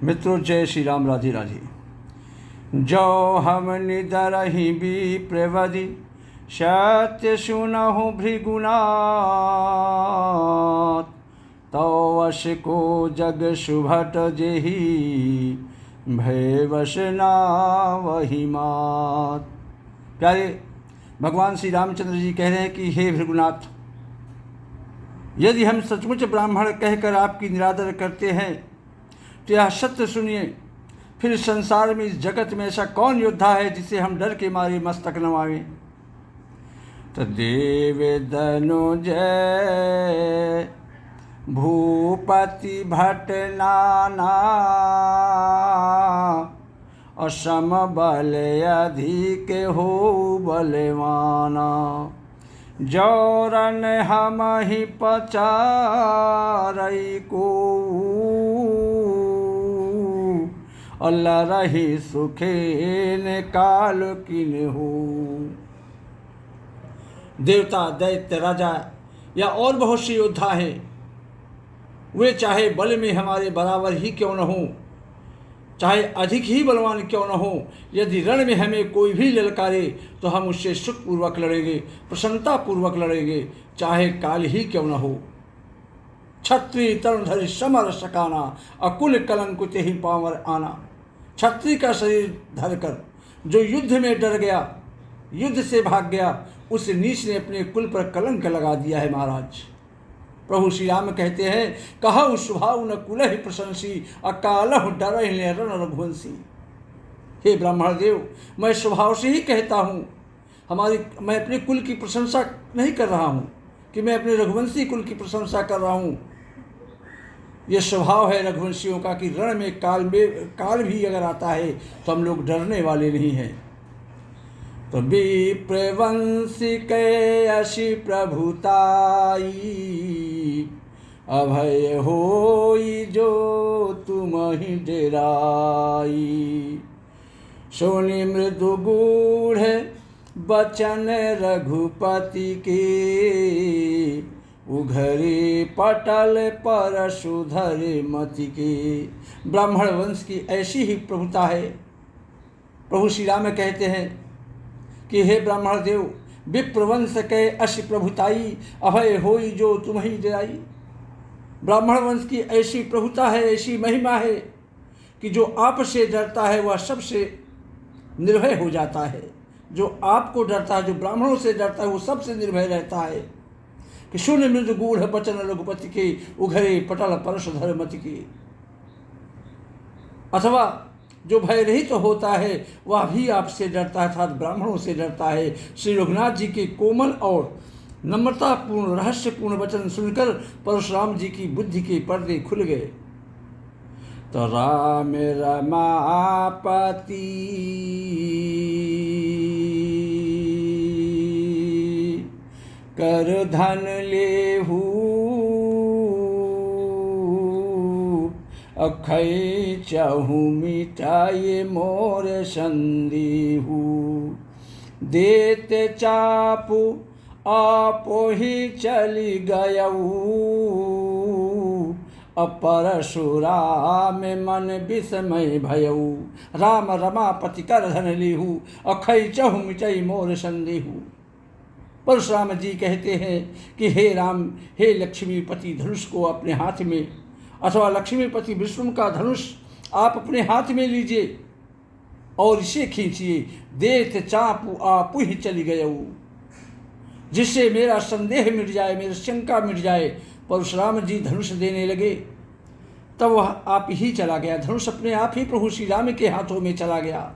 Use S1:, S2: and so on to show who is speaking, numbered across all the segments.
S1: मित्रों, जय श्री राम, राधे राधे। जो हम निदरहि भी प्रवधि सत्य सुनहु भृगुनाथ, तो वश को जग सुभट जेहि भय वश ना वही मात। प्यारे भगवान श्री रामचंद्र जी कह रहे हैं कि हे भृगुनाथ, यदि हम सचमुच ब्राह्मण कहकर आपकी निरादर करते हैं तो यह सत्य सुनिए, फिर संसार में इस जगत में ऐसा कौन योद्धा है जिसे हम डर के मारे मस्तक नवावें। तो देव धनुजय भूपति भट नाना, असम बल अधिक हो बलवाना। जौरन हम ही पचारई को, अल्लाह रही सुखेन काल किन्हु। देवता, दैत्य, राजा या और बहुत से योद्धा हैं, वे चाहे बल में हमारे बराबर ही क्यों न हो, चाहे अधिक ही बलवान क्यों न हो, यदि रण में हमें कोई भी ललकारे तो हम उससे सुखपूर्वक लड़ेंगे, प्रसन्नतापूर्वक लड़ेंगे, चाहे काल ही क्यों न हो। क्षत्रिय तरुणधरि समर सकाना, अकुल कलंकुत ही पावर आना। क्षत्रिय का शरीर धरकर जो युद्ध में डर गया, युद्ध से भाग गया, उस नीच ने अपने कुल पर कलंक लगा दिया है। महाराज प्रभु श्री राम कहते हैं, कहु स्वभाव न कुलहि प्रशंसी, अकालहु डरहि रण रघुवंशी। हे ब्राह्मण देव, मैं स्वभाव से ही कहता हूँ, मैं अपने कुल की प्रशंसा नहीं कर रहा हूँ कि मैं अपने रघुवंशी कुल की प्रशंसा कर रहा हूँ। यह स्वभाव है रघुवंशियों का कि रण में काल भी अगर आता है तो हम लोग डरने वाले नहीं हैं। तो विप्रवंशी के अशी प्रभुताई, अभय होई जो तुम ही डेराई। सोनि मृदु गूढ़ बचन रघुपति के, उघरे पटल पर सुधरे मति के। ब्राह्मण वंश की ऐसी ही प्रभुता है। प्रभु श्री राम कहते हैं कि हे ब्राह्मण देव, विप्रवंश के अश प्रभुताई, अभय होई जो तुम ही डेराई। ब्राह्मण वंश की ऐसी प्रभुता है, ऐसी महिमा है कि जो आपसे डरता है वह सबसे निर्भय हो जाता है। जो आपको डरता है, जो ब्राह्मणों से डरता है, वो सबसे निर्भय रहता है। कि शून्य मृदु गूढ़ बचन रघुपति के, उघरे पटल परश धर मति के। अथवा जो भय रहित तो होता है वह भी आपसे डरता है, अर्थात ब्राह्मणों से डरता है। श्री रघुनाथ जी के कोमल और नम्रतापूर्ण रहस्यपूर्ण वचन सुनकर परशुराम जी की बुद्धि के पर्दे खुल गए। तो राम रमापति कर धन लेहू, अखय चाहू मिटाए मोर संदेहू। देते चापू आपो ही चली गयऊ, अपरशुराम मन विस्मय भयऊ। राम रमापति कर धन लेहू, अखय चाहू मिटाई मोर संदेहू। परशुराम जी कहते हैं कि हे राम, हे लक्ष्मीपति, धनुष को अपने हाथ में, अथवा लक्ष्मीपति विष्णु का धनुष आप अपने हाथ में लीजिए और इसे खींचिए। देत चापू आपू ही चली गयऊ, जिससे मेरा संदेह मिट जाए, मेरी शंका मिट जाए। परशुराम जी धनुष देने लगे, तब वह आप ही चला गया। धनुष अपने आप ही प्रभु श्री राम के हाथों में चला गया।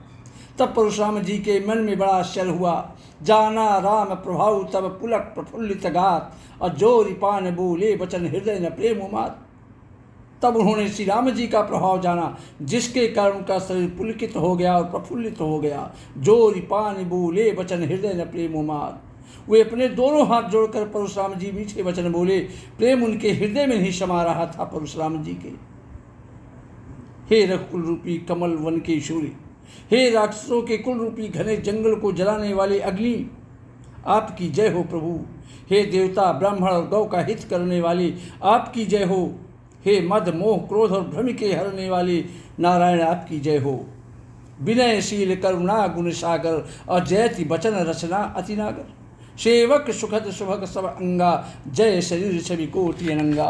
S1: तब परशुराम जी के मन में बड़ा आश्चर्य हुआ। जाना राम प्रभाव तब पुलक प्रफुल्लित गात, और जोरी पान बोले बचन हृदय न प्रेम उमात। तब उन्होंने श्री राम जी का प्रभाव जाना, जिसके कारण उनका शरीर पुलकित हो गया और प्रफुल्लित हो गया। जोरी पान बोले बचन हृदय न प्रेम उमात। वे अपने दोनों हाथ जोड़कर परशुराम जी मीठे वचन बोले, प्रेम उनके हृदय में नहीं समा रहा था परशुराम जी के। हे रघुकुल रूपी कमल वन के शूरी, हे राक्षसों के कुल रूपी घने जंगल को जलाने वाले अग्नि, आपकी जय हो प्रभु। हे देवता, ब्राह्मण और गौ का हित करने वाले, आपकी जय हो। हे मद मोह क्रोध और भ्रम के हरने वाले नारायण आपकी जय हो। विनयशील करुणा गुण सागर और जयति वचन रचना अतिनागर। सेवक सुखद सुभग सब अंगा, जय शरीर छवि कोटि अनंगा।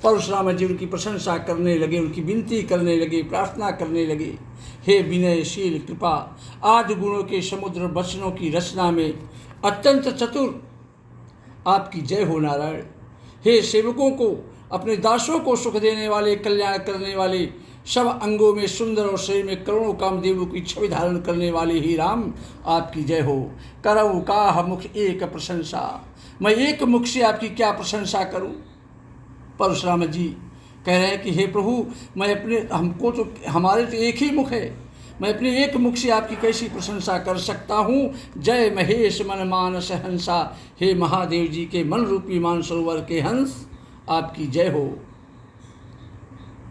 S1: परशुराम जी उनकी प्रशंसा करने लगे, उनकी विनती करने लगे, प्रार्थना करने लगे। हे विनयशील कृपा आदि गुणों के समुद्र वचनों की रचना में अत्यंत चतुर आपकी जय हो नारायण। हे सेवकों को, अपने दासों को सुख देने वाले, कल्याण करने वाले, सब अंगों में सुंदर और शरीर में करोड़ों कामदेवों की छवि धारण करने वाले ही राम आपकी जय हो। करऊँ काह मुख एक प्रशंसा, मैं एक मुख से आपकी क्या प्रशंसा करूं। परशुराम जी कह रहे हैं कि हे प्रभु, मैं हमारे तो एक ही मुख है, मैं अपने एक मुख से आपकी कैसी प्रशंसा कर सकता हूँ। जय महेश मन मानस हंसा, हे महादेव जी के मन रूपी मानसरोवर के हंस आपकी जय हो।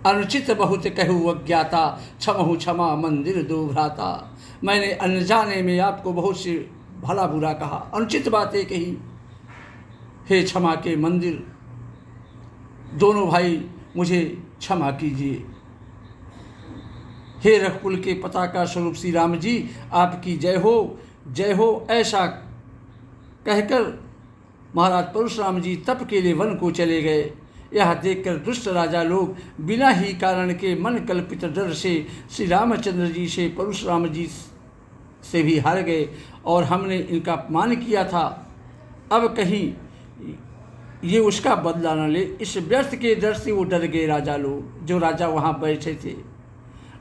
S1: अनुचित बहुत कहूँ अज्ञाता, क्षमहु क्षमा मंदिर दो भ्राता। मैंने अनजाने में आपको बहुत से भला बुरा कहा, अनुचित बातें कही, हे क्षमा के मंदिर दोनों भाई मुझे क्षमा कीजिए। हे रघुकुल के पताका स्वरूप श्री राम जी आपकी जय हो, जय हो। ऐसा कहकर महाराज परशुराम जी तप के लिए वन को चले गए। यह देखकर दुष्ट राजा लोग बिना ही कारण के मन कल्पित डर से श्री रामचंद्र जी से, परशुराम जी से भी हार गए और हमने इनका अपमान किया था, अब कहीं ये उसका बदला न ले, इस व्यर्थ के डर से वो डर गए राजा लोग। जो राजा वहाँ बैठे थे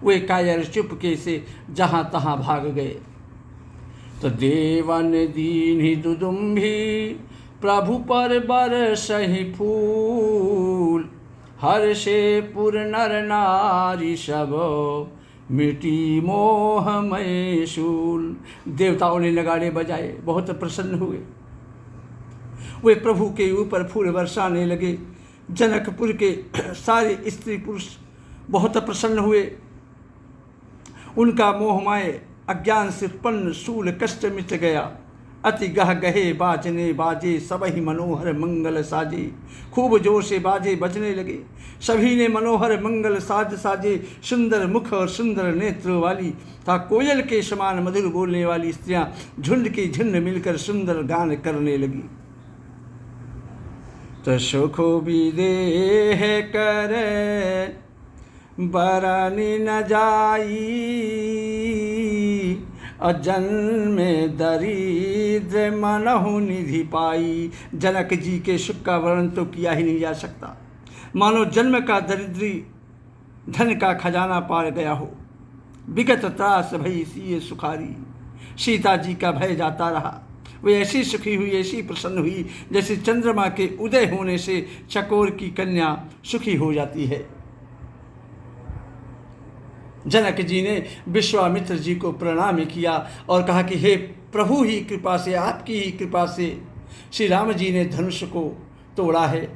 S1: वे कायर चुपके से जहाँ तहाँ भाग गए। तो देवन दीन ही दुदुम्भी, प्रभु पर बरसहि फूल। हर्षे पुर नर नारी सब, मिटी मोहमय शूल। देवताओं ने नगाड़े बजाए, बहुत प्रसन्न हुए। वे प्रभु के ऊपर फूल बरसाने लगे। जनकपुर के सारे स्त्री पुरुष बहुत प्रसन्न हुए। उनका मोहमाय अज्ञान से उत्पन्न शूल कष्ट मिट गया। अति गह गहे बाजने बाजे, सब ही मनोहर मंगल साजे। खूब जोर से बाजे बजने लगे। सभी ने मनोहर मंगल साज साजे। सुंदर मुख और सुंदर नेत्र वाली था कोयल के समान मधुर बोलने वाली स्त्रियां झुंड की झुंड मिलकर सुंदर गान करने लगी। तो सुखो विदेह करे बरनी न जाई, अजन्मे दरिद्र मनहु निधि पाई। जनक जी के सुख का वर्णन तो किया ही नहीं जा सकता। मानो जन्म का दरिद्री धन का खजाना पार गया हो। विगत त्रास भई सिए सुखारी, सीता जी का भय जाता रहा। वे ऐसी सुखी हुई, ऐसी प्रसन्न हुई जैसे चंद्रमा के उदय होने से चकोर की कन्या सुखी हो जाती है। जनक जी ने विश्वामित्र जी को प्रणाम किया और कहा कि हे प्रभु ही कृपा से, आपकी ही कृपा से श्री राम जी ने धनुष को तोड़ा है।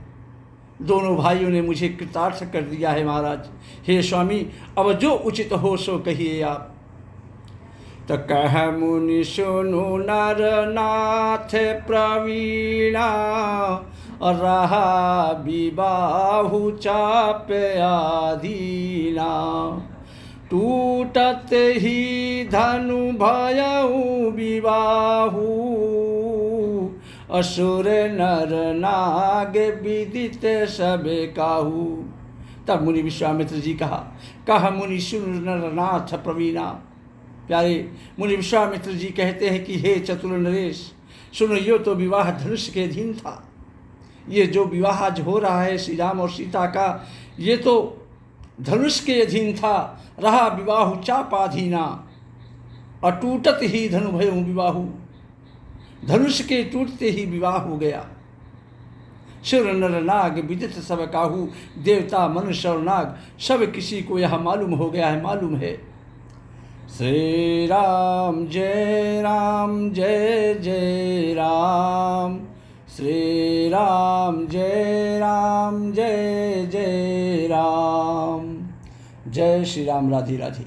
S1: दोनों भाइयों ने मुझे कृतार्थ कर दिया है महाराज। हे स्वामी, अब जो उचित हो सो कहिए आप। तो कह मुनि सुनु नर नाथ प्रवीणा, रहा विबाहु चाप आधीना। टूटत ही धनु भयउ विबाहु, असुर नर नाग विदित सब काहू। तब मुनि विश्वामित्र जी कहा मुनि सुन नर नाथ प्रवीणा। प्यारे मुनि विश्वामित्र जी कहते हैं कि हे चतुर नरेश, सुनो, यो तो विवाह धनुष के अधीन था। ये जो विवाह आज हो रहा है श्री राम और सीता का, ये तो धनुष के अधीन था। रहा विवाहु चापाधीना, अटूटत ही धनु भयउ विवाहु। धनुष के टूटते ही विवाह हो गया। सुर नर नाग विदित सब काहू। देवता मनुष्य और नाग सब किसी को यह मालूम हो गया है, मालूम है। श्री राम जय राम जय जय राम, श्री राम जय राम जय जय राम। जय श्री राम, राधे राधे।